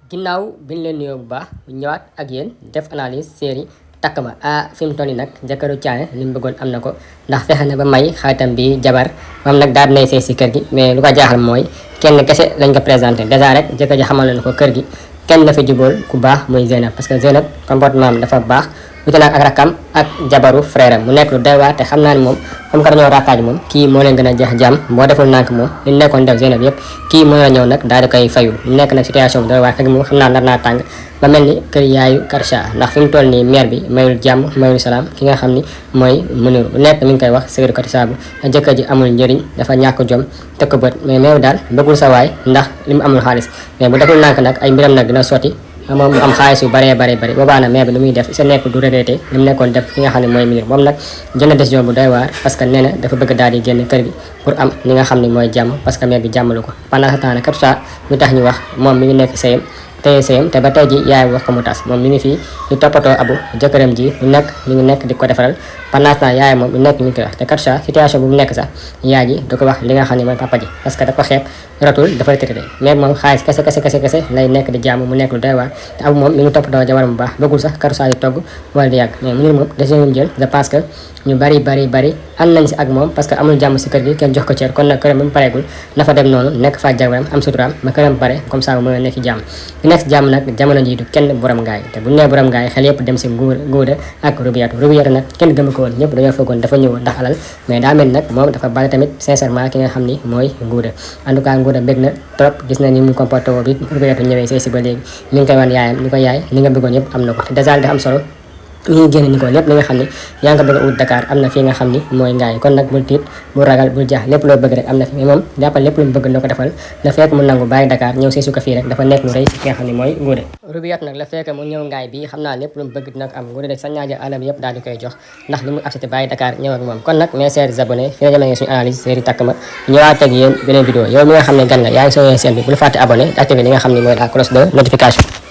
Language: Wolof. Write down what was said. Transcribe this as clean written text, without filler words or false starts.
ginnaaw biñ leen nuyoo bu baax ñëwaat ak yéen def analyse série takk ma fi mu toll nii nag jëkkëru Thiané li mu bëggoon am na ko ndax fexe na ba may xaritam bi jabar moom nag daal dinay sëy si kër gi mais lu ko jaaxal mooy kenn kese lañ ko présenté dèjà rek jëkkër ji xamal na ko kër gi kenn la fi jubóol ku baax muy Zeynab parce que Zeynab comportement am dafa baax wute naag ak rakkam ak jabaru frère am mu nekk lu doy waar te xam naa ne moom comme que dañoo rakkaaju moom kii moo leen gën a jeex jàmm boo deful nànk moom li nekkoon def Zeynab yëpp kii mën na ñëw nag daal di koy fayul lu nekk nag situation bu doy waar ak moom xam naa nar naa tàng ba mel ni kër yaayu Karcha ndax fi mu toll nii maire bi mayul jàmm mayul salaam ki nga xam ni mooy Mounirou lu nekk mi ngi koy wax Seydou Karcha bu jëkkër ji amul njëriñ dafa ñàkk jom tëkk bët mais meew daal bëggul sa waay ndax li mu amul xaalis mais bu deful nànk nag ay mbiram nag dina sotti moom mu am xaalis yu bëree bëri boobaa nag maire bi lu muy def sa nekk du regretté li mu nekkoon def ki nga xam ne mooy Mounirou moom nag jël na décision bu doy waar parce que nee na dafa bëgg daal di génn kër gi pour am li nga xam ne mooy jàmm parce que maire bi jàmmalu ko pendant ce temps nag Karcha lu tax ñu wax moom mi ngi nekk sëyam tey sëyam te ba tey ji yaay wax ko mu tas moom mi ngi fii di toppatoo abu jëkkëram ji lu nekk mi ngi nekk di ko defaral pendant ce temps yaay moom lu nekk mi ngi koy wax te Karcha situation bu mu nekk sax yaay ji du ko wax li nga xam ne mooy papa ji parce que dafa xeeb ratul dafa retraité mais moom xaalis kese lay nekk di jaamu mu nekk lu doy waar te abu moom mi ngi toppatoo jabaram bu baax bëggul sax Karcha di togg wala di yàgg mais mu moom décision mu jël je pense que ñu bari ànd nañ si ak moom parce que amul jàmm si kër gi kenn jox ko cër kon nag këram ba mu pareegul na fa dem noonu nekk fa jabaram am suturaam ba këram pare comme ça mën a nekk jàmm di nekk jàmm nag jamono ji du kenn borom ngaay te bu ñu nee borom ngaay xel yëpp dem si Ngouda ak Rubiatu nag kenn gëmu ko woon ñëpp dañoo foogoon dafa ñëwoon ndax alal mais daa mel nag moom dafa bale tamit sincèrement ki nga xam ni mooy Ngouda en tout cas Ngouda bég na trop gis na ni mu comporté woo bi Rubiatu ñëwee sëy si ba léegi mi ngi koy wan yaayam ni ko yaay li nga bëggoon yëpp am na ko te dèjà dafa am solo ñu ngi génn ni ko lépp li nga xam ne yaa ngi ko bëgg a ut Dakar am na fii nga xam ni mooy ngaay kon nag bul tiit bul ragal bul jaax lépp loo bëgg rek am na fi mais moom jàppal lépp lu mu bëgg na ko defal la fekk mu nangu bàyyi Dakar ñëw si ko fii rek dafa nekk lu rëy si ki nga xam ne mooy Ngouda Rubiatu nag la fekk mu ñëw ngaay bi xam naa lépp lu mu bëgg dina ko am Ngouda rek sa ñaaja alam yëpp daal di koy jox ndax li mu accepté bàyyi Dakar ñëw ak moom kon nag mes chers abonnés fi la jëmee suñu analyse série takk ma ñëwaat ak yéen beneen vidéo yow mi nga xam ne gan nga yaa ngi soo seen bi bul fàtte abonné activé li nga xam ne mooy la cloche de notification